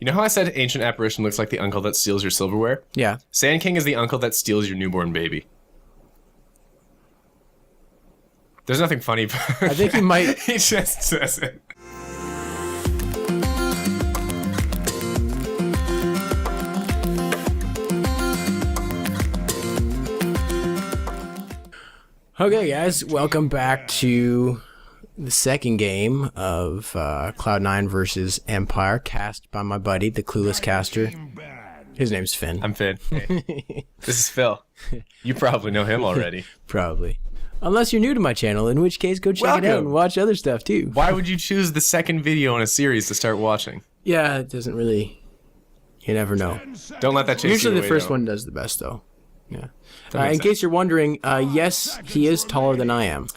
You know how I said Ancient Apparition looks like the uncle that steals your silverware? Yeah. Sand King is the uncle that steals your newborn baby. There's nothing funny about it. I think he might... He just says it. Okay, guys, welcome back to the second game of Cloud9 versus Empire, cast by my buddy, the Clueless caster. His name's Finn. I'm Finn. Hey. This is Phil. You probably know him already. Probably. Unless you're new to my channel, in which case go check it out and watch other stuff too. Why would you choose the second video in a series to start watching? Yeah, it doesn't really... You never know. Don't let that change. Usually you the away, first though. one does the best, though. Yeah. That In makes case you're wondering, yes, he is taller than I am.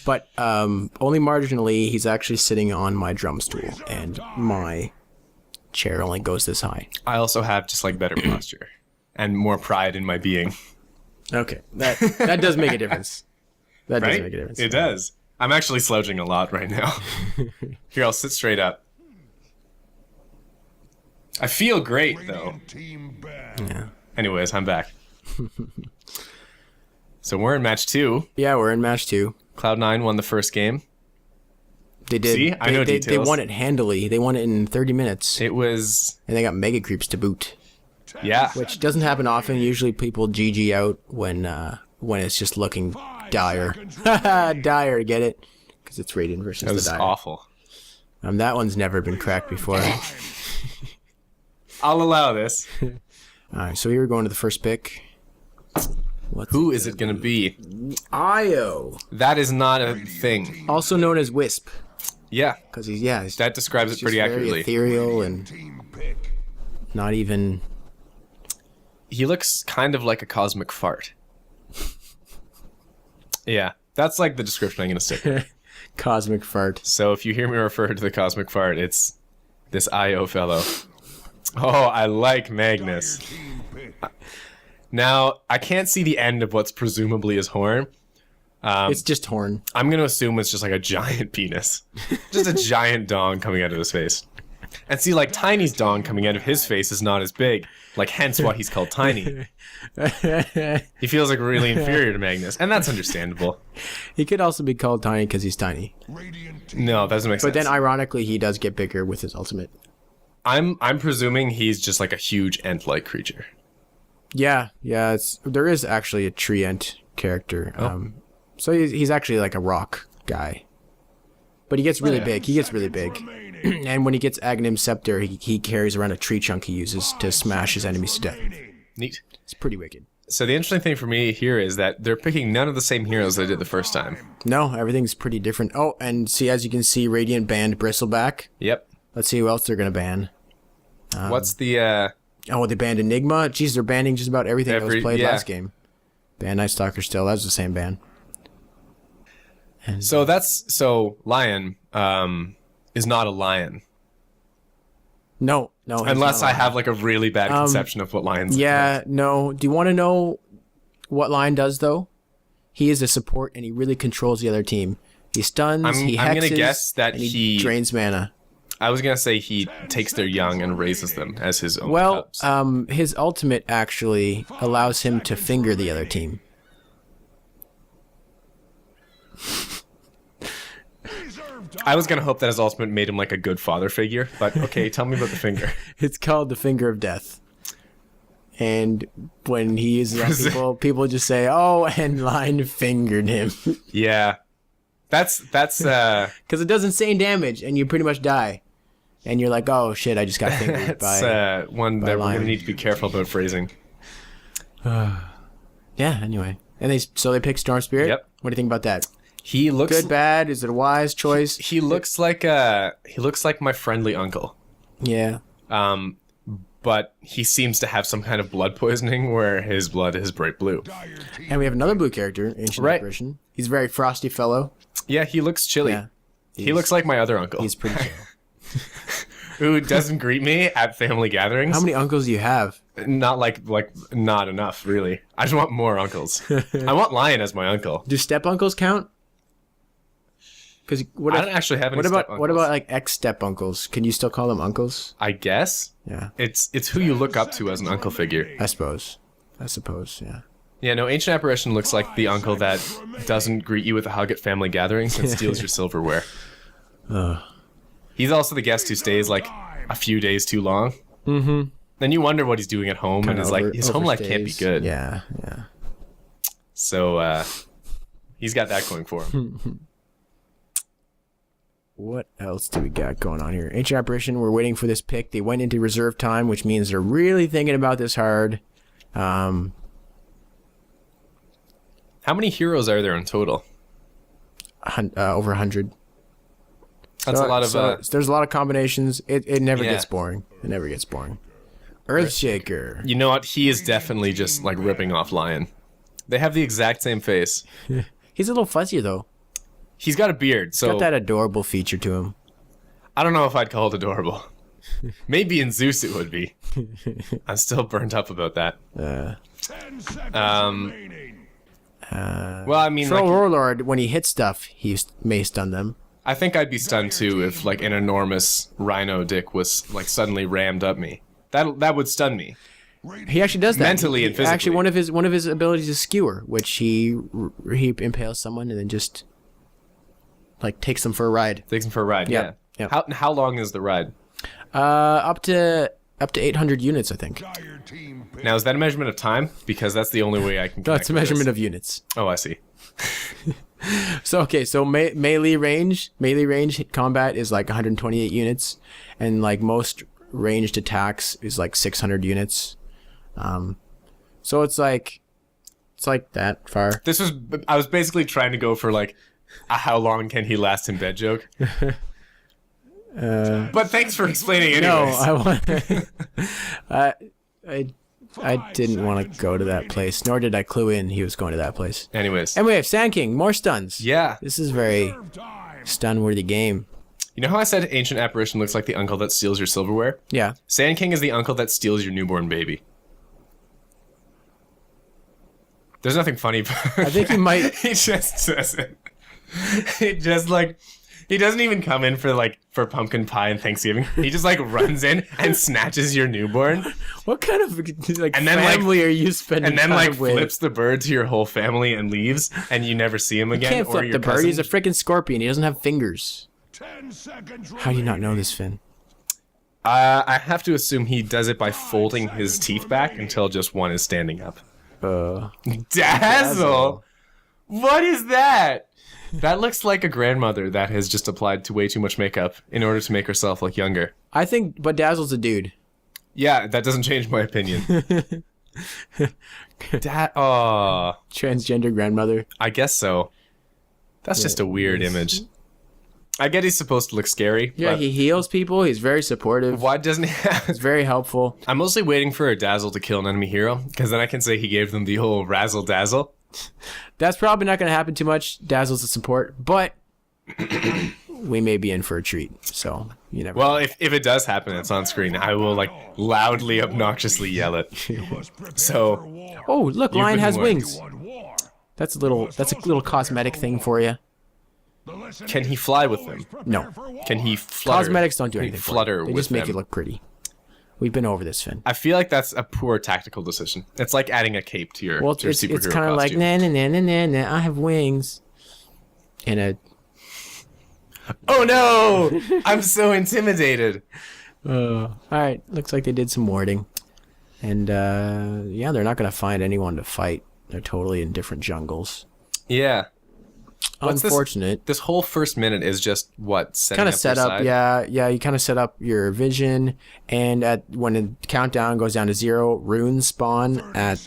But only marginally, he's actually sitting on my drum stool. And my chair only goes this high. I also have just like better posture and more pride in my being. Okay. That does make a difference. That does make a difference. It does. I'm actually slouching a lot right now. Here, I'll sit straight up. I feel great, though. Yeah. Anyways, I'm back. So we're in match 2. Yeah, we're in match 2. Cloud9 won the first game. They did. See? I know they details. won it handily. They won it in 30 minutes. It was... And they got mega creeps to boot. Yeah. Which doesn't happen often. Usually people GG out when it's just looking dire. Dire, get it? Because it's Radiant versus That was the dire. awful. That one's never been cracked before. I'll allow this. Alright, so here we're going to the first pick. Who is it going to be? Io. That is not a thing. Also known as Wisp. Yeah. Because he's That describes it pretty very accurately. ethereal and not even... He looks kind of like a cosmic fart. Yeah. That's like the description I'm going to stick with. Cosmic fart. So if you hear me refer to the cosmic fart, it's this Io fellow. Oh, I like Magnus. Now, I can't see the end of what's presumably his horn. It's just horn. I'm going to assume it's just like a giant penis. Just a giant dong coming out of his face. And see, like, Tiny's dong coming out of his face is not as big. Like, hence why he's called Tiny. He feels like really inferior to Magnus. And that's understandable. He could also be called Tiny because he's tiny. No, that doesn't make sense. But then, ironically, he does get bigger with his ultimate. I'm presuming he's just like a huge ant-like creature. Yeah. There is actually a tree ant character. So he's actually like a rock guy. But he gets really big. He gets really big. And when he gets Aghanim Scepter, he carries around a tree chunk he uses to smash his enemies to death. Neat. It's pretty wicked. So the interesting thing for me here is that they're picking none of the same heroes they did the first time. No, everything's pretty different. Oh, and see, as you can see, Radiant banned Bristleback. Yep. Let's see who else they're going to ban. What's the... Oh, they banned Enigma? Jeez, they're banning just about everything that was played yeah. last game. Ban Night Stalker still. That was the same ban. And So Lion is not a lion. No. Unless I have like a really bad conception of what lions Yeah, no. Do you want to know what Lion does, though? He is a support, and he really controls the other team. He stuns, he hexes, I'm gonna guess that and he drains mana. I was going to say he takes their young and raises them as his own cubs. His ultimate actually allows him to finger the other team. I was going to hope that his ultimate made him like a good father figure, but okay, tell me about the finger. It's called the Finger of Death. And when he uses it on people just say, oh, and Lion fingered him. Yeah. That's because it does insane damage, and you pretty much die. And you're like, oh, shit, I just got fingered by... That's one that we're going to need to be careful about phrasing. Yeah, anyway. And they pick Storm Spirit? Yep. What do you think about that? He looks... Good, bad? Is it a wise choice? He looks like my friendly uncle. Yeah. But he seems to have some kind of blood poisoning where his blood is bright blue. And we have another blue character, Ancient Apparition. He's a very frosty fellow. Yeah, he looks chilly. Yeah, he looks like my other uncle. He's pretty chill. Who doesn't greet me at family gatherings. How many uncles do you have? Not not enough, really. I just want more uncles. I want Lion as my uncle. Do step uncles count? Because I don't actually have any what about step-uncles. like ex-step uncles? Can you still call them uncles? I guess. Yeah, It's who you look up to as an uncle figure. I suppose. Yeah. Yeah, no, Ancient Apparition looks like the uncle that doesn't greet you with a hug at family gatherings and steals your silverware. He's also the guest who stays like a few days too long. Mm-hmm. Then you wonder what he's doing at home, and his home life can't be good. Yeah. So he's got that going for him. What else do we got going on here? Ancient Apparition, we're waiting for this pick. They went into reserve time, which means they're really thinking about this hard. How many heroes are there in total? Over 100. That's a lot of... there's a lot of combinations. It never Yeah. gets boring. It never gets boring. Earthshaker. You know what? He is definitely just like ripping off Lion. They have the exact same face. He's a little fuzzier, though. He's got a beard, so... Got that adorable feature to him. I don't know if I'd call it adorable. Maybe in Zeus it would be. I'm still burnt up about that. Well, I mean, Troll like, Warlord, when he hits stuff, he may stun them. I think I'd be stunned too if like an enormous rhino dick was like suddenly rammed up me. That would stun me. He actually does that. Mentally and physically. Actually, one of his abilities is Skewer, which he impales someone and then just like takes them for a ride. Takes him for a ride. Yeah. Yep. How long is the ride? Up to 800 units, I think. Now is that a measurement of time? Because that's the only way I can. No, it's a measurement of units. Oh, I see. So melee range combat is like 128 units, and like most ranged attacks is like 600 units. So it's like that far. I was basically trying to go for like a how long can he last in bed joke. But thanks for explaining anyways. No, I didn't want to go to that place, nor did I clue in he was going to that place. Anyways. And we have Sand King, more stuns. Yeah. This is very stun-worthy game. You know how I said Ancient Apparition looks like the uncle that steals your silverware? Yeah. Sand King is the uncle that steals your newborn baby. There's nothing funny about I think he might... He just says it. It just like... He doesn't even come in for pumpkin pie and Thanksgiving. He just like runs in and snatches your newborn. What kind of like And then, family are you spending And then time like with? flips the bird to your whole family and leaves, and you never see him again. Can't or flip your the bird. cousin. He's a freaking scorpion. He doesn't have fingers. How do you not know this, Finn? I have to assume he does it by folding his teeth back until just one is standing up. Dazzle? What is that? That looks like a grandmother that has just applied to way too much makeup in order to make herself look younger. I think, but Dazzle's a dude. Yeah, that doesn't change my opinion. Transgender grandmother. I guess so. That's just a weird image. I get he's supposed to look scary. Yeah, but he heals people. He's very supportive. why doesn't he have... He's very helpful. I'm mostly waiting for a Dazzle to kill an enemy hero, because then I can say he gave them the whole razzle-dazzle. That's probably not going to happen too much. Dazzle's a support, but we may be in for a treat. So you never. Well, if it does happen, it's on screen. I will like loudly, obnoxiously yell it. So. Oh, look, Lion been has warned. wings. That's a little cosmetic thing for you. Can he fly with them? No, Can he flutter? cosmetics don't do Can he anything. flutter For you. They with just make them? you look pretty. We've been over this, Finn. I feel like that's a poor tactical decision. It's like adding a cape to your, Well, to your it's superhero kind of like costume. nah. I have wings. And a. Oh no! I'm so intimidated. All right, looks like they did some warding, and yeah, they're not gonna find anyone to fight. They're totally in different jungles. Yeah. What's Unfortunate. This whole first minute is just what setting Kind up of set their up, side? yeah. You kind of set up your vision, and when the countdown goes down to 0, runes spawn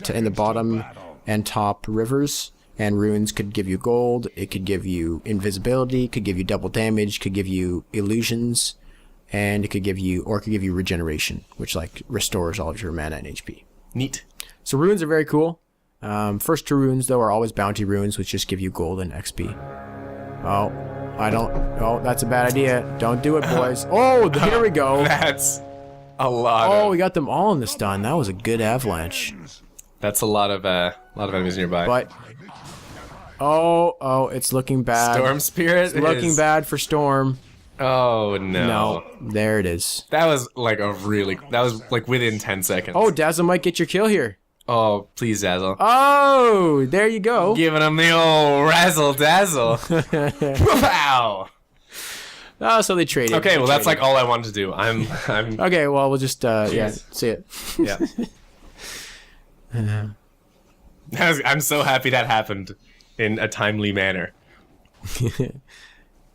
in the bottom and top rivers. And runes could give you gold. It could give you invisibility. Could give you double damage. Could give you illusions, and it could give you regeneration, which like restores all of your mana and HP. Neat. So runes are very cool. First 2 runes though are always bounty runes, which just give you gold and XP. Oh, that's a bad idea. Don't do it, boys. Oh, here we go. That's a lot. Oh, we got them all in the stun. That was a good avalanche. That's a lot of enemies nearby. But Oh, it's looking bad. Storm Spirit It's looking bad for Storm. Oh, no. No, there it is. That was like within 10 seconds. Oh, Dazzle might get your kill here. Oh, please, Dazzle. Oh, there you go. Giving him the old razzle dazzle. Wow. Oh, so they traded. Okay, well, that's like all I wanted to do. I'm. Okay, well, we'll just, see it. Yeah. I'm so happy that happened in a timely manner.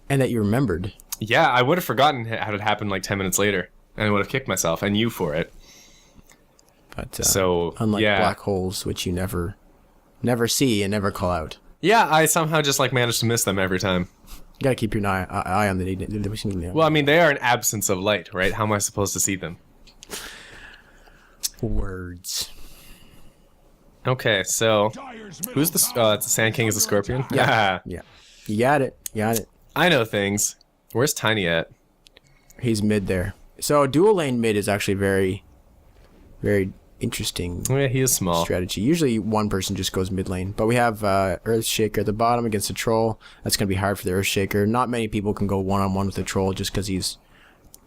And that you remembered. Yeah, I would have forgotten had it happened like 10 minutes later, and I would have kicked myself and you for it. But so unlike yeah. black holes, which you never see and never call out. Yeah, I somehow just like managed to miss them every time. You gotta keep your eye on the. Well, I mean, they are an absence of light, right? How am I supposed to see them? Words. Okay, so who's the it's the Sand King is the Scorpion? Yeah. Yeah. You got it. I know things. Where's Tiny at? He's mid there. So dual lane mid is actually very, very interesting. Oh, yeah, he is small. Strategy. Usually one person just goes mid lane, but we have Earthshaker at the bottom against a troll. That's gonna be hard for the Earthshaker. Not many people can go one-on-one with a troll just because he's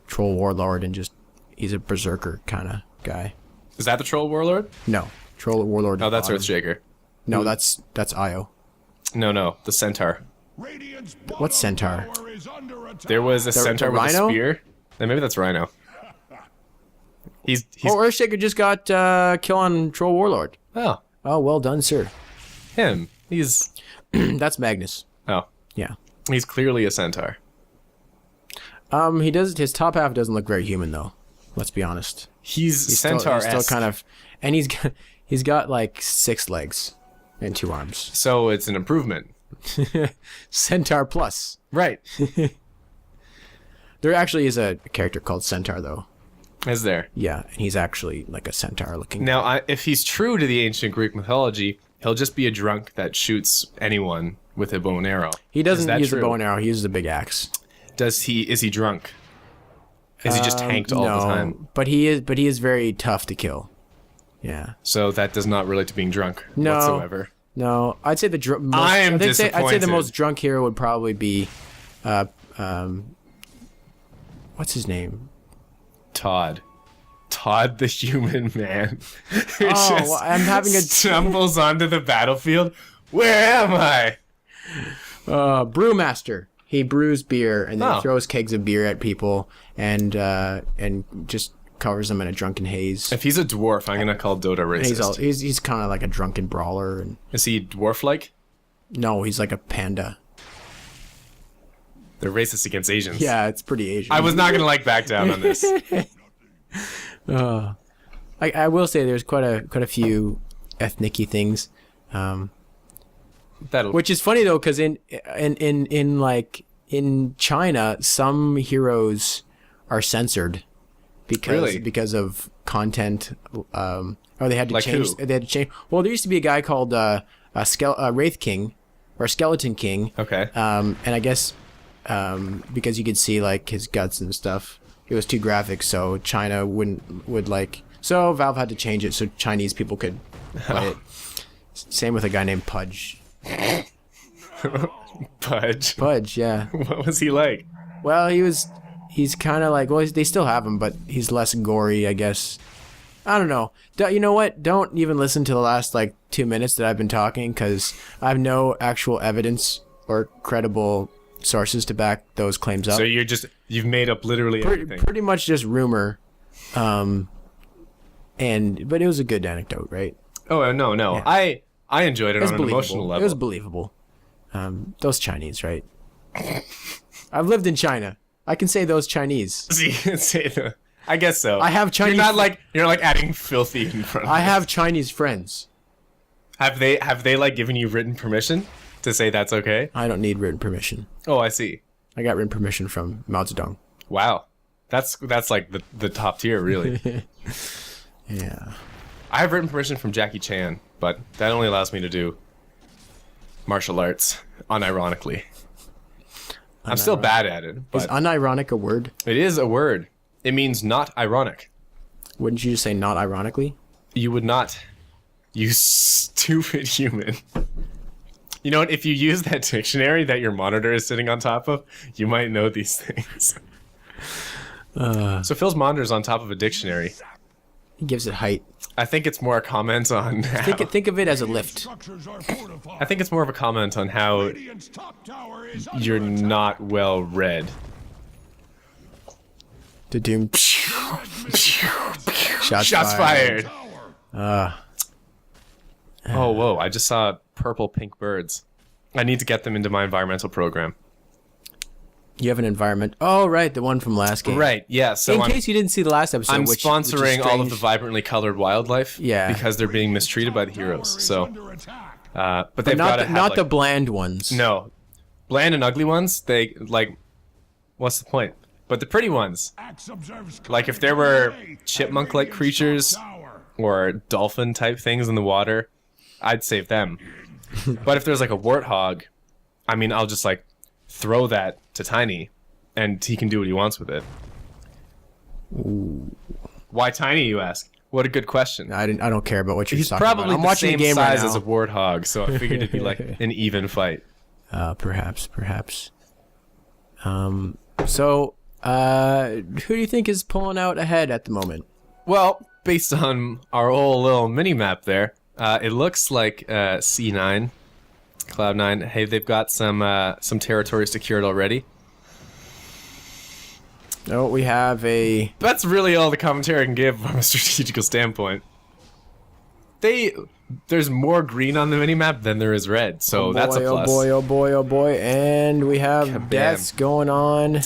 troll warlord and he's a berserker kind of guy. Is that the Troll Warlord? No, troll warlord. Oh, that's Earthshaker. No, that's Io. No, the Centaur. What's Centaur? There was a Centaur with a Rhino? spear. Then maybe that's Rhino. He's Earthshaker just got kill on troll warlord. oh, Well done, sir. him. He's That's Magnus. oh, Yeah. he's clearly a Centaur. He does. His top half doesn't look very human though. Let's be honest. He's Still Centaur-esque. kind of, and he's got like 6 legs and 2 arms. So it's an improvement. Centaur plus. Right. There actually is a character called Centaur though. Is there? Yeah, and he's actually like a centaur looking. Now, if he's true to the ancient Greek mythology, he'll just be a drunk that shoots anyone with a bow and arrow. He doesn't use true? the bow and arrow. He uses a big axe. Is he drunk? Is he just tanked all the time? But he is very tough to kill. Yeah. So that does not relate to being drunk whatsoever. No, I'd say the I am I'd say the disappointed. most drunk hero would probably be, what's his name? Todd the human man. Who Well, I'm having a stumbles onto the battlefield. Where am I? brewmaster. He brews beer and then Oh. he throws kegs of beer at people and just covers them in a drunken haze. If he's a dwarf, I'm gonna call Dota racist. He's kind of like a drunken brawler, and Is he dwarf-like? no, he's like a panda. They're racist against Asians. Yeah, it's pretty Asian. I was not gonna back down on this. I will say there's quite a few ethnic-y things, That'll. which is funny though, because in China, some heroes are censored because of content. Or they had to Like change. who? They had to change. Well, there used to be a guy called Wraith King or Skeleton King. Okay. And I guess because you could see like his guts and stuff, it was too graphic, so China would like. So Valve had to change it so Chinese people could play it. Same with a guy named Pudge. Pudge, yeah. What was he like? Well, he's kind of like, well, they still have him, but he's less gory, I guess. I don't know. You know what? Don't even listen to the last like 2 minutes that I've been talking, because I have no actual evidence or credible sources to back those claims up. So you've made up literally everything. Pretty much just rumor. But it was a good anecdote, right? Oh no. Yeah. I enjoyed it on an emotional level. It was believable. Those Chinese, right? I've lived in China. I can say those Chinese. I guess so. I have Chinese. You're not like adding filthy in front of I it. have Chinese friends. Have they like given you written permission to say that's okay? I don't need written permission. Oh, I see. I got written permission from Mao Zedong. Wow. That's like the top tier, really. Yeah. I have written permission from Jackie Chan, but that only allows me to do martial arts unironically. I'm still bad at it, but Is unironic a word? it is a word. It means not ironic. Wouldn't you just say not ironically? You would not, you stupid human. You know what? If you use that dictionary that your monitor is sitting on top of, you might know these things. So Phil's monitor is on top of a dictionary. He gives it height. I think it's more a comment on how... Think of it as a lift. I think it's more of a comment on how you're not well read. The doom. Shots fired. Oh, whoa. I just saw purple pink birds. I need to get them into my environmental program. You have an environment. Oh, right. The one from last game. Right, yeah. So in case you didn't see the last episode, I'm which sponsoring is all of the vibrantly colored wildlife. Yeah. Because they're being mistreated by the heroes. So, but they've got to have, not like, the bland ones. No. Bland and ugly ones, they, like... What's the point? But the pretty ones. Like, if there were chipmunk-like creatures or dolphin-type things in the water, I'd save them. But if there's, like, a warthog, I mean, I'll just, like, throw that to Tiny, and he can do what he wants with it. Ooh. Why Tiny, you ask? What a good question. I don't care about what you're He's talking about. probably I'm the watching same the game size right now. as a warthog, so I figured it'd be like an even fight. Perhaps. So, who do you think is pulling out ahead at the moment? Well, based on our old little mini-map there, it looks like C9, Cloud9, hey, they've got some territory secured already. Oh, we have a... That's really all the commentary I can give from a strategical standpoint. There's more green on the minimap than there is red, so that's a plus. Oh boy, and we have deaths going on.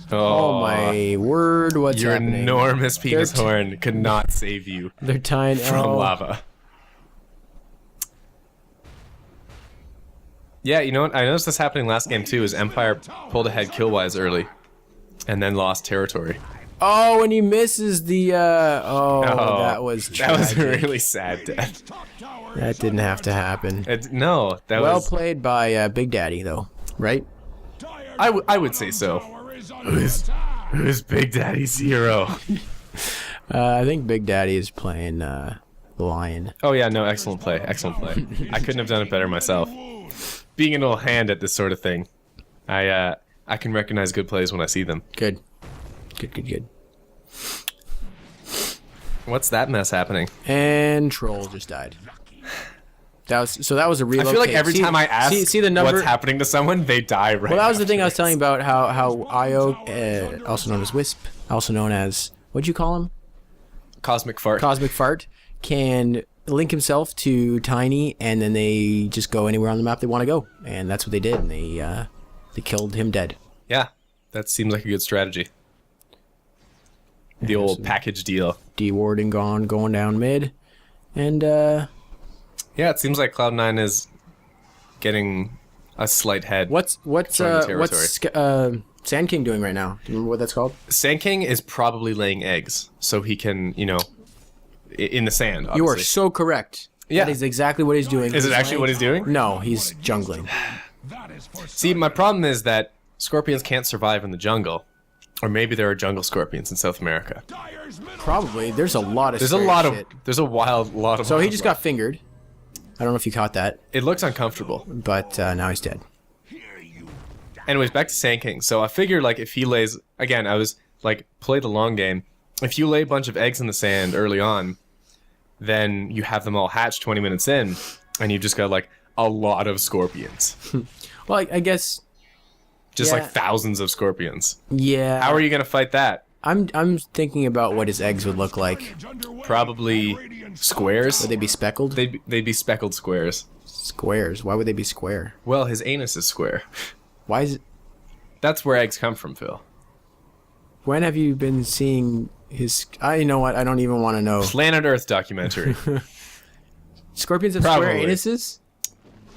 Oh my word, what's your happening? Your enormous penis horn could not save you They're tiny from lava. Yeah, you know what? I noticed this happening last game too, is Empire pulled ahead kill-wise early, and then lost territory. Oh, and he misses the, that was tragic. That was a really sad death. That didn't have to happen. No, that well was... played by Big Daddy, though, right? I would say so. Who's Big Daddy's hero? I think Big Daddy is playing Lion. Oh yeah, no, excellent play. I couldn't have done it better myself. Being an old hand at this sort of thing, I can recognize good plays when I see them. Good. What's that mess happening? And Troll just died. That was a relocate. I feel like every time I ask see the number, what's happening to someone, they die right. Well, that was the thing I was telling you about how Io, also known as Wisp, also known as, what'd you call him? Cosmic Fart. Cosmic Fart can link himself to Tiny, and then they just go anywhere on the map they want to go, and that's what they did. And they killed him dead. Yeah, that seems like a good strategy. The old package deal. D-warding going down mid, and yeah, it seems like Cloud9 is getting a slight head. What's Sand King doing right now? Do you remember what that's called? Sand King is probably laying eggs, so he can, in the sand. Obviously. You are so correct. Yeah, that is exactly what he's doing. Is it actually what he's doing? No, he's jungling. See, my problem is that scorpions can't survive in the jungle. Or maybe there are jungle scorpions in South America. Probably. There's a lot of There's a wild lot of... So he just got fingered. I don't know if you caught that. It looks uncomfortable. But now he's dead. Anyways, back to Sand King. So I figure, like, if he lays... Again, I was, like, play the long game. If you lay a bunch of eggs in the sand early on, then you have them all hatch 20 minutes in, and you've just got, like, a lot of scorpions. Well, I guess... Just like thousands of scorpions. Yeah. How are you gonna fight that? I'm thinking about what his eggs would look like. Probably squares. Would they be speckled? They'd be speckled squares. Squares? Why would they be square? Well, his anus is square. Why is it? That's where eggs come from, Phil. When have you been seeing his... you know what? I don't even want to know. Planet Earth documentary. Scorpions have square anuses?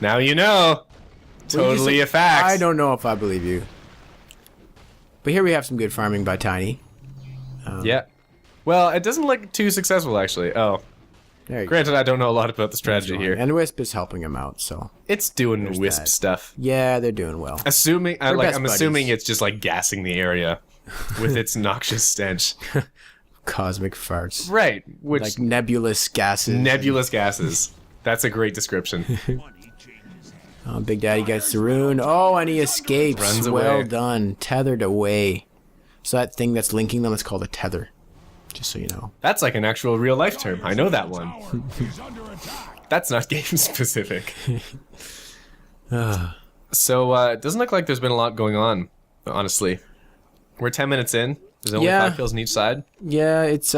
Now you know. Totally a fact. I don't know if I believe you. But here we have some good farming by Tiny. Yeah. Well, it doesn't look too successful, actually. Oh. Granted, I don't know a lot about the strategy here. And Wisp is helping him out, so... It's doing Wisp stuff. Yeah, they're doing well. I'm assuming it's just, like, gassing the area with its noxious stench. Cosmic farts. Right. Which, like nebulous gases. Nebulous gases. That's a great description. Big Daddy gets the rune. Oh, and he escapes. Runs well away. done. Tethered away. So that thing that's linking them is called a tether. Just so you know. That's like an actual real life term. I know that one. That's not game specific. So it doesn't look like there's been a lot going on, honestly. We're 10 minutes in. There's only 5 kills on each side. Yeah, it's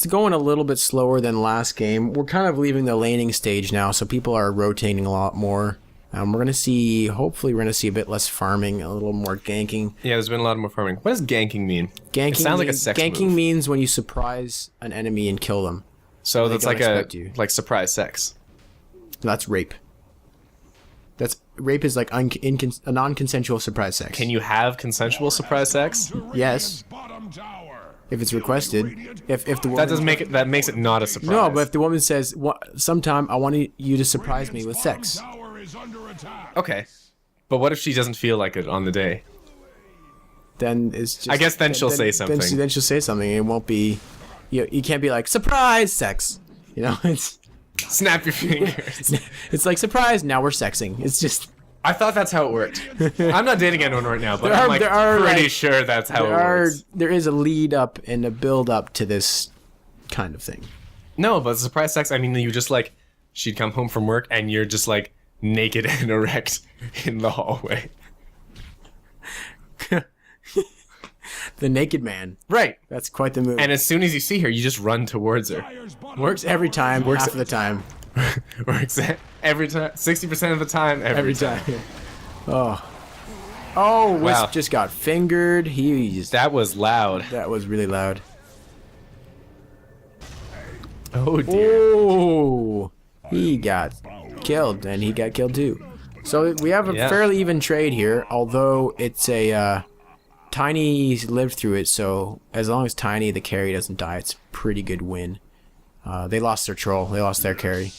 going a little bit slower than last game. We're kind of leaving the laning stage now, so people are rotating a lot more. We're gonna see. Hopefully, we're gonna see a bit less farming, a little more ganking. Yeah, there's been a lot more farming. What does ganking mean? Ganking It sounds like a sex ganking move. means when you surprise an enemy and kill them. So they that's don't like expect you. like surprise sex. That's rape. Rape is like a non-consensual surprise sex. Can you have consensual surprise sex? Yes. If it's requested. If the woman, That doesn't make it. That makes it not a surprise. No, but if the woman says, "Sometime I want you to surprise me with sex." Okay, but what if she doesn't feel like it on the day? Then it's just. I guess then she'll say something. Then she'll say something. It won't be. You can't be like surprise sex. You know, it's Snap your fingers. it's like surprise. Now we're sexing. It's just. I thought that's how it worked. I'm not dating anyone right now, but There I'm are- like there are, pretty like- sure that's how it works. There is a lead up and a build up to this kind of thing. No, but surprise sex. I mean, you just like she'd come home from work and you're just like naked and erect in the hallway. The naked man. Right. That's quite the move. And as soon as you see her, you just run towards her. Works every time. Half of the time. Works every time. 60% of the time. Every time. Oh. Oh, Wisp Wow. just got fingered. That was loud. That was really loud. Oh dear. Oh, he got killed, and he got killed too. So we have a fairly even trade here, although it's a Tiny lived through it. So as long as Tiny the carry doesn't die, it's a pretty good win. They lost their troll. They lost their carry.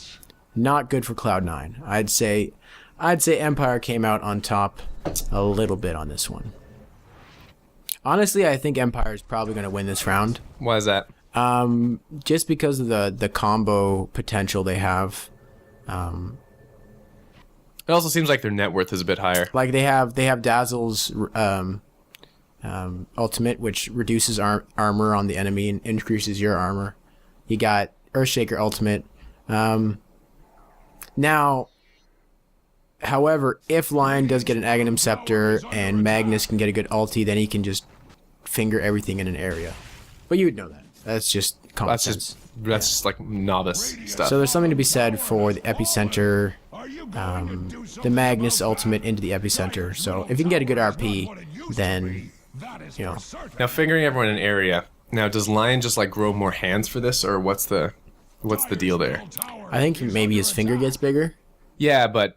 Not good for Cloud9. I'd say Empire came out on top a little bit on this one. Honestly, I think Empire is probably going to win this round. Why is that? Just because of the combo potential they have. It also seems like their net worth is a bit higher. Like they have Dazzle's ultimate, which reduces armor on the enemy and increases your armor. You got Earthshaker ultimate. Now, however, if Lion does get an Aghanim Scepter and Magnus can get a good ulti, then he can just finger everything in an area. But you would know that. That's just common sense. That's just like novice stuff. So there's something to be said for the epicenter, the Magnus ultimate into the epicenter. So if you can get a good RP, then, you know. Now fingering everyone in an area. Now does Lion just like grow more hands for this, or what's the deal there? I think maybe his finger gets bigger. Yeah, but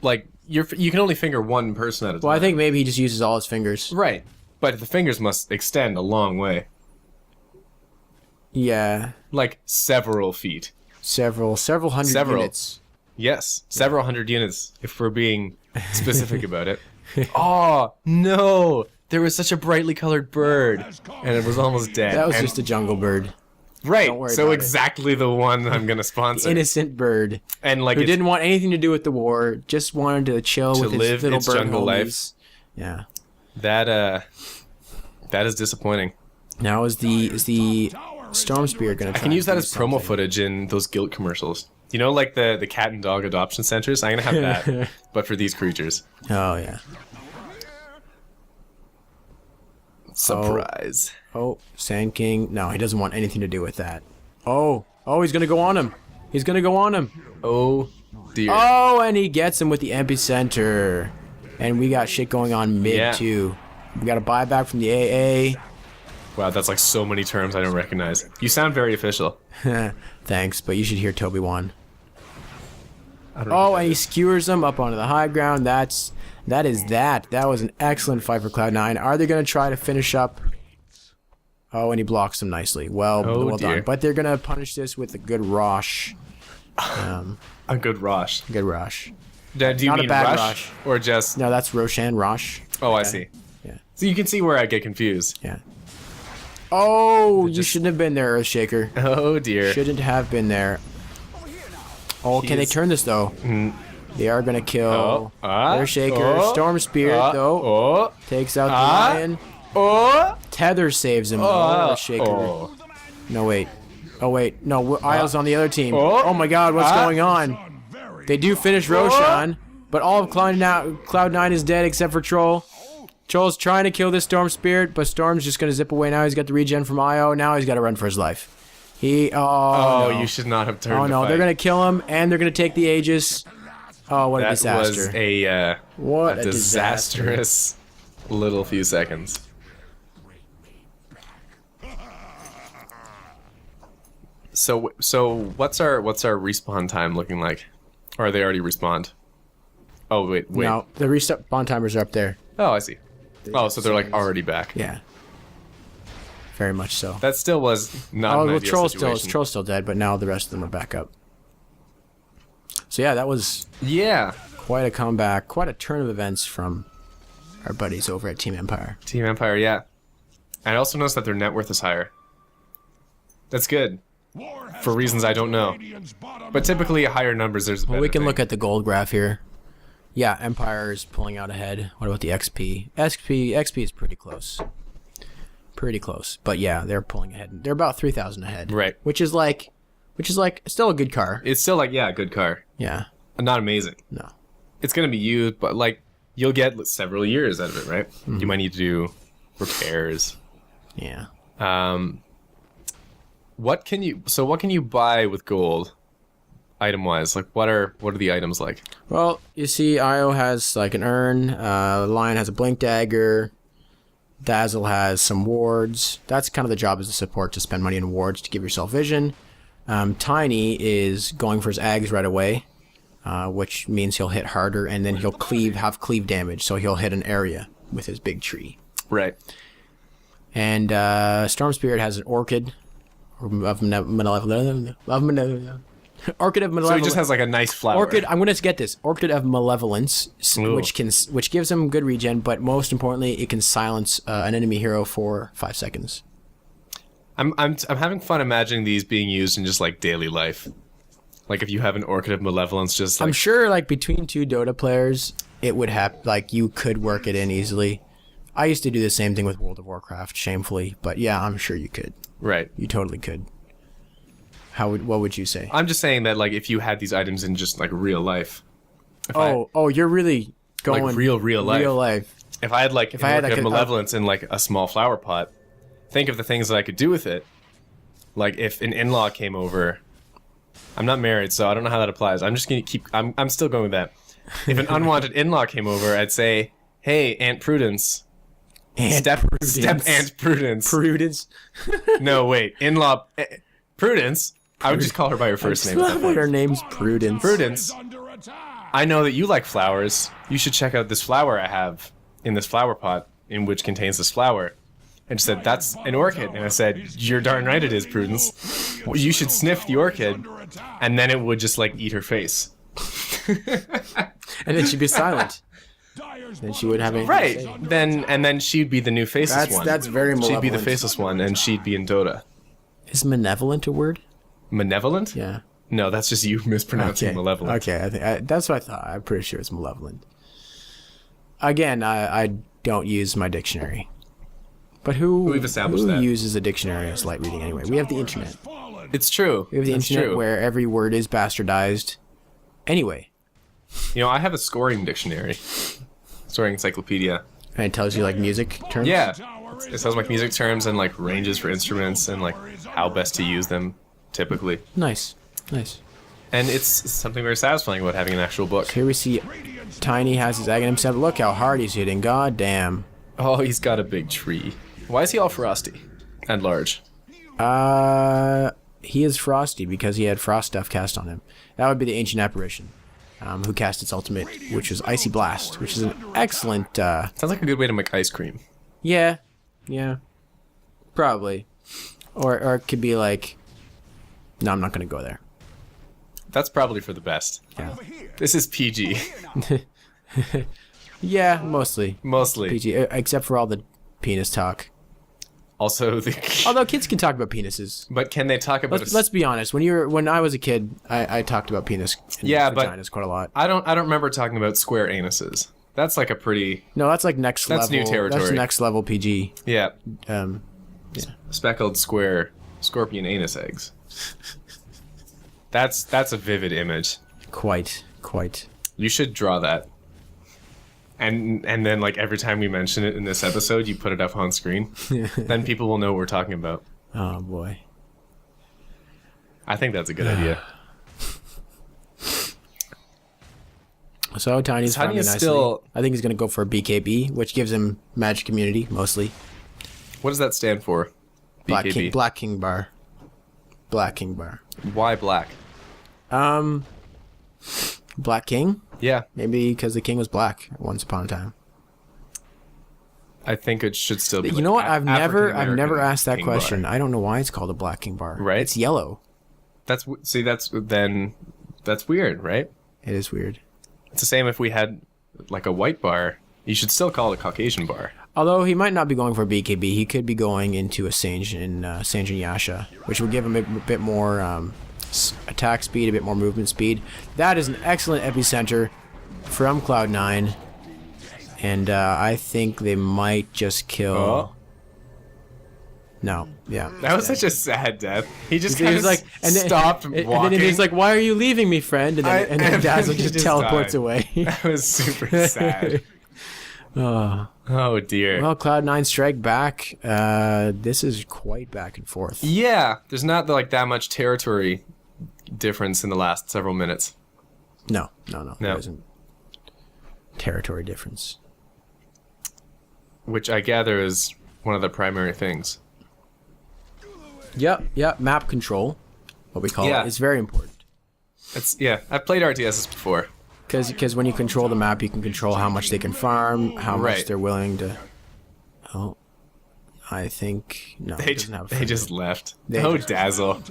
like you can only finger one person at a time. Well, I think maybe he just uses all his fingers. Right, but the fingers must extend a long way, Yeah, like several feet. several hundred units. Yes, several hundred units. If we're being specific about it. Oh no! There was such a brightly colored bird, and it was almost dead. That was And- just a jungle bird. right. don't worry So about it. exactly the one I'm gonna sponsor. Innocent bird And like who it's- didn't want anything to do with the war, just wanted to chill with live his little its bird jungle homies. Yeah. that is disappointing. Now is the Storm Spear gonna? I can use that as promo footage in those guilt commercials. You know, like the cat and dog adoption centers. I'm gonna have that, but for these creatures. Oh yeah. Surprise. Oh, Sand King. No, he doesn't want anything to do with that. Oh, he's gonna go on him. He's gonna go on him. Oh dear. Oh, and he gets him with the epicenter. And we got shit going on mid Yeah. too. We got a buyback from the AA. Wow, that's like so many terms I don't recognize. You sound very official. Thanks, but you should hear Toby Wan. I don't Oh, and he skewers them up onto the high ground. That was an excellent fight for Cloud9. Are they going to try to finish up? Oh, and he blocks them nicely. Well dear. done. But they're going to punish this with a good Rosh. A good Rosh. Good Rosh. Do you Not a mean bad Rush, Rosh. or just? No, that's Roshan Rosh. Oh, I see. Yeah. So you can see where I get confused. Yeah. Oh, you Just- shouldn't have been there, Earthshaker. Oh dear. Shouldn't have been there. Oh, can they He's- turn this though? They are gonna kill their Shaker. Oh, Storm Spirit, though, takes out the Lion. Tether saves him, though. Shaker. No, wait. Oh, wait. No, Isle's on the other team. Oh, my God, what's going on? They do finish Roshan, but all of Cloud9 is dead except for Troll. Troll's trying to kill this Storm Spirit, but Storm's just gonna zip away now. He's got the regen from Io. Now he's got to run for his life. No. You should not have turned. Oh no, the they're gonna kill him, and they're gonna take the Aegis. Oh, what a disaster! That was a disastrous little few seconds. So what's our respawn time looking like? Or are they already respawned? Oh wait. No, the respawn timers are up there. Oh, I see. Oh, so they're like already back. Yeah. Very much so. That still was not an ideal situation. Troll's still dead, but now the rest of them are back up. So yeah, that was quite a comeback, quite a turn of events from our buddies over at Team Empire. Team Empire, yeah. I also noticed that their net worth is higher. That's good. For reasons I don't know. But typically, higher numbers, there's a better we can thing. look at the gold graph here. Yeah, Empire is pulling out ahead. What about the XP? XP is pretty close. Pretty close. But yeah, they're pulling ahead. They're about 3,000 ahead. Right. Which is like still a good car. It's still like, yeah, a good car. Yeah. Not amazing. No. It's going to be used, but like, you'll get several years out of it, right? You might need to do repairs. Yeah. What can you buy with gold? Item-wise, like what are the items like? Well, you see, Io has like an urn. Lion has a blink dagger. Dazzle has some wards. That's kind of the job as a support, to spend money in wards to give yourself vision. Tiny is going for his Ags right away, which means he'll hit harder, and then he'll have cleave damage, so he'll hit an area with his big tree. Right. And Storm Spirit has an Orchid of Malevolence. Orchid of Malevolence. So he just has like a nice flower. Orchid. I'm gonna get this. Orchid of Malevolence, Ooh. which gives him good regen, but most importantly, it can silence an enemy hero for 5 seconds. I'm having fun imagining these being used in just like daily life. Like if you have an Orchid of Malevolence, just like, I'm sure like between two Dota players, it would have like you could work it in easily. I used to do the same thing with World of Warcraft, shamefully, but yeah, I'm sure you could. Right. You totally could. What would you say? I'm just saying that like if you had these items in just like real life. You're really going like real life. Real life. If I had like an Orchid of Malevolence in like a small flower pot, think of the things that I could do with it. Like if an in-law came over, I'm not married, so I don't know how that applies. I'm just gonna keep. I'm still going with that. If an unwanted in-law came over, I'd say, "Hey, Aunt Prudence, step Aunt Prudence." Prudence. No, wait, in-law Prudence. I would just call her by her first name. At that point. Her name's Prudence. Prudence. I know that you like flowers. You should check out this flower I have in this flower pot, in which contains this flower. And she said, "That's an orchid." And I said, "You're darn right it is, Prudence. Well, you should sniff the orchid," and then it would just like eat her face. And then she'd be silent. Then she would have anything Right. to say. Then she'd be the new faceless one. That's very malevolent. She'd be the faceless one, and she'd be in Dota. Is malevolent a word? Malevolent? Yeah. No, that's just you mispronouncing malevolent. Okay, I think that's what I thought. I'm pretty sure it's malevolent. Again, I don't use my dictionary. But who uses a dictionary as light reading anyway? We have the internet. It's true. We have the internet true. where every word is bastardized. Anyway. You know, I have a scoring dictionary. Scoring encyclopedia. And it tells you like music terms? Yeah. It tells like music terms and like ranges for instruments and like how best to use them typically. Nice. And it's something very satisfying about having an actual book. So here we see Tiny has his Aghanim himself. Look how hard he's hitting. God damn. Oh, he's got a big tree. Why is he all frosty and large? He is frosty because he had frost stuff cast on him. That would be the Ancient Apparition, who cast its ultimate, which was Icy Blast, which is an excellent... Sounds like a good way to make ice cream. Yeah. Probably. Or it could be like... No, I'm not going to go there. That's probably for the best. Yeah. This is PG. Yeah, mostly. Mostly. PG, except for all the penis talk. Also, Although kids can talk about penises. but can they talk about? Let's be honest. When I was a kid, I talked about penis. And vaginas quite a lot. I don't remember talking about square anuses. That's like a pretty. No, that's like next level. That's new territory. That's next level PG. Yeah. Yeah. Speckled square scorpion anus eggs. That's a vivid image. Quite. You should draw that. And then like every time we mention it in this episode, you put it up on screen. Then people will know what we're talking about. Oh boy. I think that's a good idea. So Tiny's Tiny is nicely. still. I think he's gonna go for a BKB, which gives him magic immunity mostly. What does that stand for? BKB. Black King Bar. Black King Bar. Why black? Black King? Yeah. Maybe because the king was black once upon a time. I think it should still be. You know what? I've never African-American asked that king question. bar. I don't know why it's called a Black King Bar. Right? It's yellow. That's weird, right? It is weird. It's the same if we had like a white bar. You should still call it a Caucasian bar. Although he might not be going for a BKB, he could be going into a Sanjin Yasha, which would give him a bit more attack speed, a bit more movement speed. That is an excellent epicenter from Cloud9, and I think they might just kill. Oh. No, yeah. That was such a sad death. He just He kind was of like, stopped walking. And then he's like, "Why are you leaving me, friend?" And then Dazzle he just teleports died. away. That was super sad. Oh dear. Well, Cloud9 strike back. This is quite back and forth. Yeah, there's not like that much territory difference in the last several minutes. No. There isn't territory difference. Which I gather is one of the primary things. Yep. Map control, what we call Yeah. it, is very important. I've played RTSs before. Because when you control the map, you can control how much they can farm, how much Right. they're willing to. Oh, I think no. They it doesn't have a they frame just rate. left. They Oh, just- Dazzle.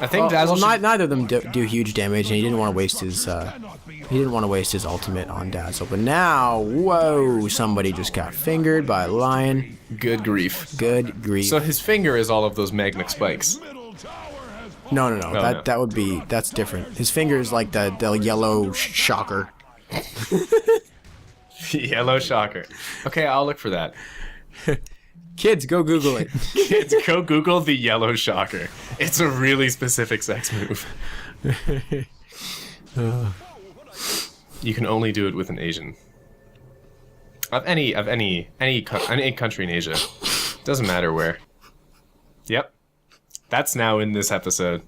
I think Dazzle. Well, should- neither of them do huge damage, and he didn't want to waste his. He didn't want to waste his ultimate on Dazzle. But now, whoa! Somebody just got fingered by a lion. Good grief. Good grief. So his finger is all of those magnet spikes. No. no. That would be that's different. His finger is like the yellow shocker. Yellow shocker. Okay, I'll look for that. Kids, go Google it. Kids, go Google the yellow shocker. It's a really specific sex move. You can only do it with an Asian. Of any country in Asia. Doesn't matter where. Yep. That's now in this episode.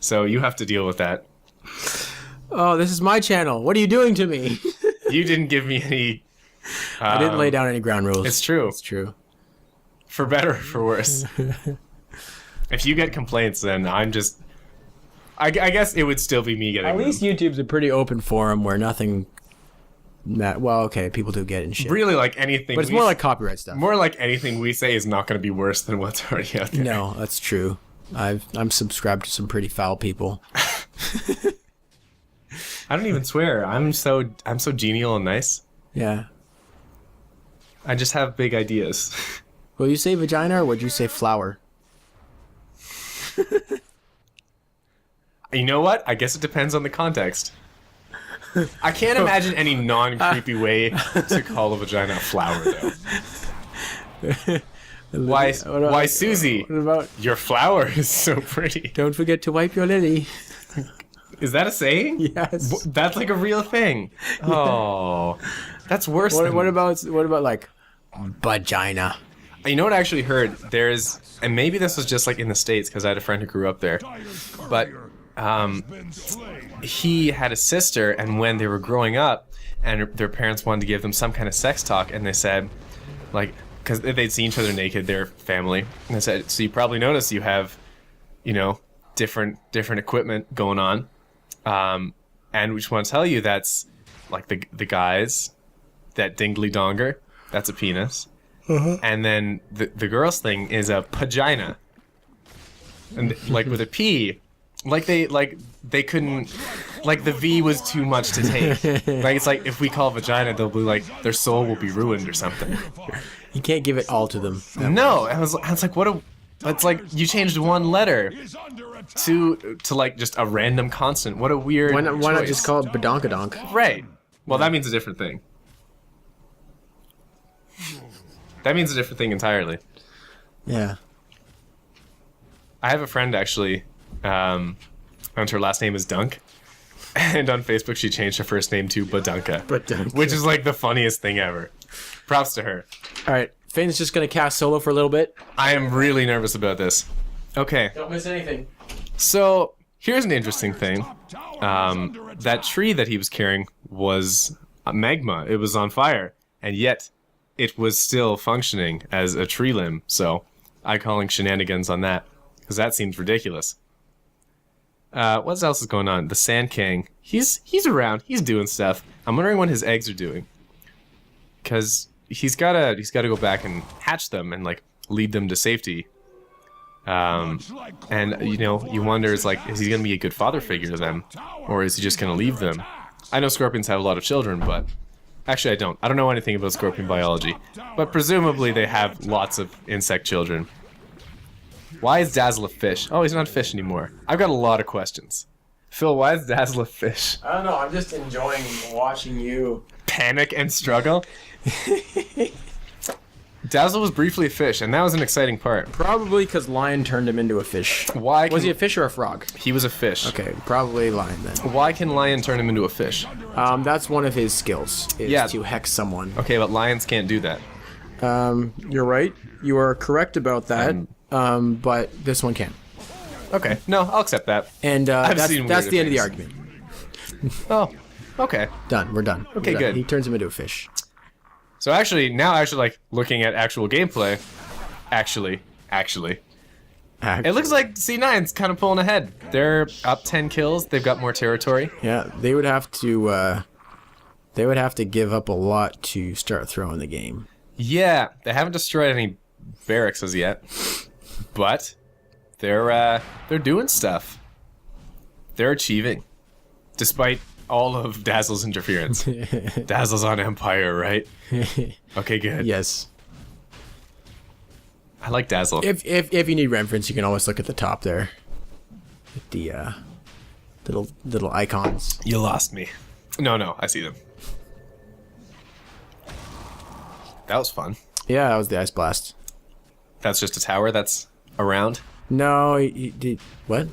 So you have to deal with that. Oh, this is my channel. What are you doing to me? You didn't give me any. I didn't lay down any ground rules. It's true. It's true. For better or for worse. If you get complaints, then I'm just. I guess it would still be me getting At them. least YouTube's a pretty open forum where nothing. Well, okay, people do get in shit. Really, like anything. But it's more like copyright stuff. More like anything we say is not going to be worse than what's already out there. No, that's true. I'm subscribed to some pretty foul people. I don't even swear. I'm so genial and nice. Yeah. I just have big ideas. Will you say vagina or would you say flower? You know what? I guess it depends on the context. I can't imagine any non-creepy way to call a vagina a flower, though. Why, Susie? What about? Your flower is so pretty. Don't forget to wipe your lily. Is that a saying? Yes. That's like a real thing. Oh, that's worse. What about like vagina? You know what I actually heard? There's, and maybe this was just like in the States because I had a friend who grew up there, but he had a sister, and when they were growing up, and their parents wanted to give them some kind of sex talk, and they said, like, because they'd seen each other naked, their family, and they said, so you probably notice you have, you know, different equipment going on, and we just want to tell you that's like the guys, that dingly donger, that's a penis. And then the girls thing is a pagina, and like with a P, like they couldn't, like the V was too much to take. Like it's like if we call vagina, they'll be like their soul will be ruined or something. You can't give it all to them. No, I was like, what a... It's like, you changed one letter to like, just a random constant. What a weird Why not choice. just call it badonkadonk? Right. Well, that means a different thing. That means a different thing entirely. Yeah. I have a friend, actually, and her last name is Dunk. And on Facebook, she changed her first name to Badunka. Badunka. Which is like the funniest thing ever. Props to her. All right. Finn's just going to cast solo for a little bit. I am really nervous about this. Okay. Don't miss anything. So, here's an interesting thing. That tree that he was carrying was magma. It was on fire. And yet, it was still functioning as a tree limb. So, I'm calling shenanigans on that. Because that seems ridiculous. What else is going on? The Sand King. He's around. He's doing stuff. I'm wondering what his eggs are doing. Because he's gotta go back and hatch them and like lead them to safety. And you know, you wonder is he gonna be a good father figure to them, or is he just gonna leave them? I know scorpions have a lot of children, but actually I don't. I don't know anything about scorpion biology, but presumably they have lots of insect children. Why is Dazzle a fish? Oh, he's not a fish anymore. I've got a lot of questions. Phil, why is Dazzle a fish? I don't know. I'm just enjoying watching you panic and struggle. Dazzle was briefly a fish, and that was an exciting part. Probably because Lion turned him into a fish. Why was he a fish or a frog? He was a fish. Okay, probably Lion then. Why can Lion turn him into a fish? That's one of his skills, is to hex someone. Okay, but lions can't do that. You're right. You are correct about that. But this one can. Okay, no, I'll accept that. And that's the end of the argument. Oh, okay. Done. We're done. Okay, We're good. done. He turns him into a fish. So actually, like looking at actual gameplay, actually, it looks like C9's kind of pulling ahead. They're up 10 kills. They've got more territory. Yeah, they would have to give up a lot to start throwing the game. Yeah, they haven't destroyed any barracks as yet, but they're doing stuff. They're achieving, despite all of Dazzle's interference. Dazzle's on Empire, right? Okay, good. Yes. I like Dazzle. If you need reference, you can always look at the top there. At the little icons. You lost me. No, I see them. That was fun. Yeah, that was the ice blast. That's just a tower that's around? No, he did what?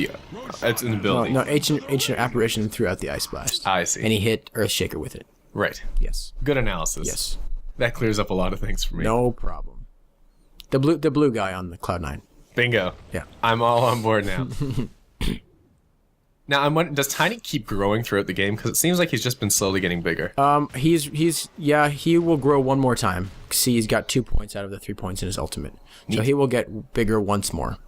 It's in the building. No, ancient apparition threw out the ice blast. I see. And he hit Earthshaker with it. Right. Yes. Good analysis. Yes. That clears up a lot of things for me. No problem. The blue guy on the Cloud9. Bingo. Yeah. I'm all on board now. Now, I'm wondering, does Tiny keep growing throughout the game? Because it seems like he's just been slowly getting bigger. He will grow one more time. See, he's got 2 points out of the 3 points in his ultimate. So he will get bigger once more.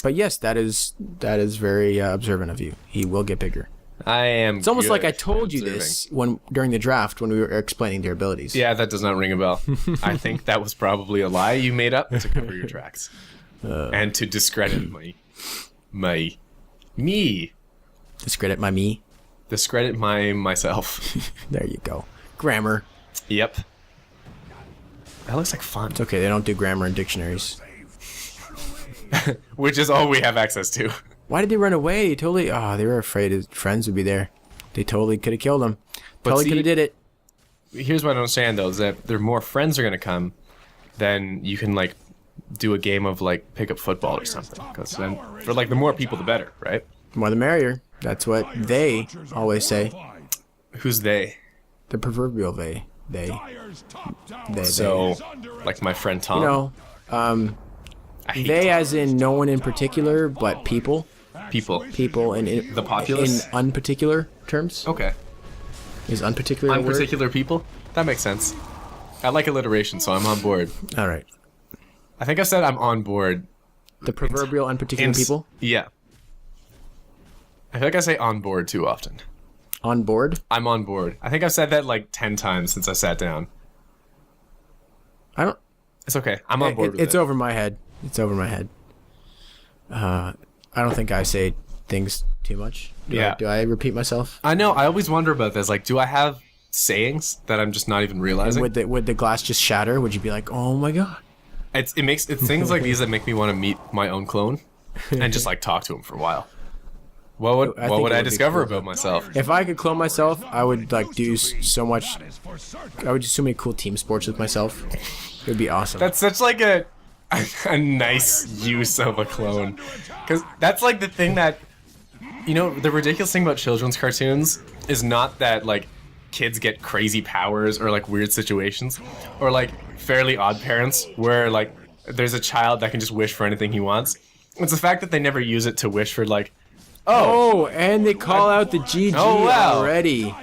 But yes, that is very observant of you. He will get bigger. I am. It's almost like I told you this during the draft when we were explaining their abilities. Yeah, that does not ring a bell. I think that was probably a lie you made up to cover your tracks and to discredit me. Discredit my me. Discredit myself. There you go. Grammar. Yep. That looks like fun. It's okay. They don't do grammar in dictionaries. Which is all we have access to. Why did they run away? They were afraid his friends would be there. They totally could have killed him. Totally could have did it. Here's what I don't understand, though, is that there are more friends are going to come, then you can, like, do a game of, like, pick up football or something. Because then, for, like, the more people, the better, right? The more the merrier. That's what they always say. Who's they? The proverbial they. So, like my friend Tom? You know, they as in no one in particular, but people. People in the populace? In unparticular terms. Okay. Is unparticular a word? Unparticular people? That makes sense. I like alliteration, so I'm on board. All right. I think I said I'm on board. The proverbial unparticular people? Yeah. I feel like I say on board too often. On board? I'm on board. I think I've said that like 10 times since I sat down. I don't... It's okay. I'm on board with It's over my head. It's over my head. I don't think I say things too much. Do I repeat myself? I know. I always wonder about this. Like, do I have sayings that I'm just not even realizing. Would the glass just shatter? Would you be like, oh my god? It's things like these that make me want to meet my own clone and just like talk to him for a while. What would I discover about myself? If I could clone myself, I would like do so much. I would do so many cool team sports with myself. It would be awesome. That's such like a nice use of a clone, because that's like the thing that, you know, the ridiculous thing about children's cartoons is not that like kids get crazy powers or like weird situations, or like Fairly Odd Parents where like there's a child that can just wish for anything he wants. It's the fact that they never use it to wish for like, oh, and they call out the GG already.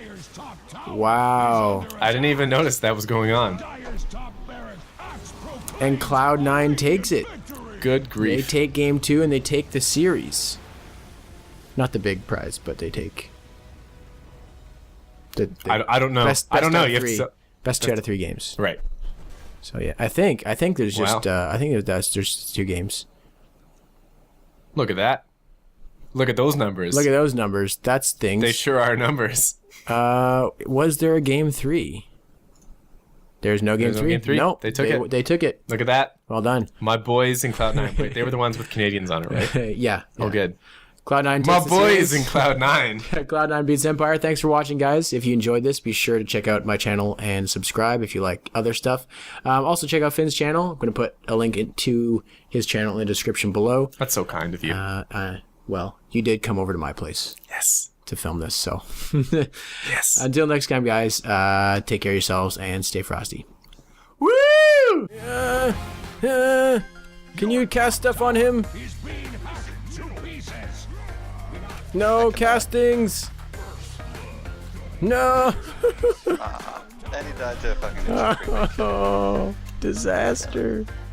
Wow. I didn't even notice that was going on. And Cloud9 takes it. Good grief. They take game 2 and they take the series. Not the big prize, but they take the I don't know. Best I don't know. out of You have three. to, Best 2 out of 3 games. right. So yeah, I think there's just Wow. I think there's 2 games. Look at that. Look at those numbers. Look at those numbers. That's things. They sure are numbers. Was there a game 3? There's no game There's no 3. game 3? No, They took it. They took it. Look at that. Well done. My boys in Cloud9. Wait, they were the ones with Canadians on it, right? Yeah. Oh, good. Cloud9 takes My the boys series. in Cloud9. Cloud9 beats Empire. Thanks for watching, guys. If you enjoyed this, be sure to check out my channel and subscribe if you like other stuff. Also, check out Finn's channel. I'm going to put a link to his channel in the description below. That's so kind of you. Well, you did come over to my place Yes. to film this, so. Yes. Until next time, guys, take care of yourselves and stay frosty. Woo! Can you cast stuff on him? No castings. No. And he died to a fucking Oh, disaster.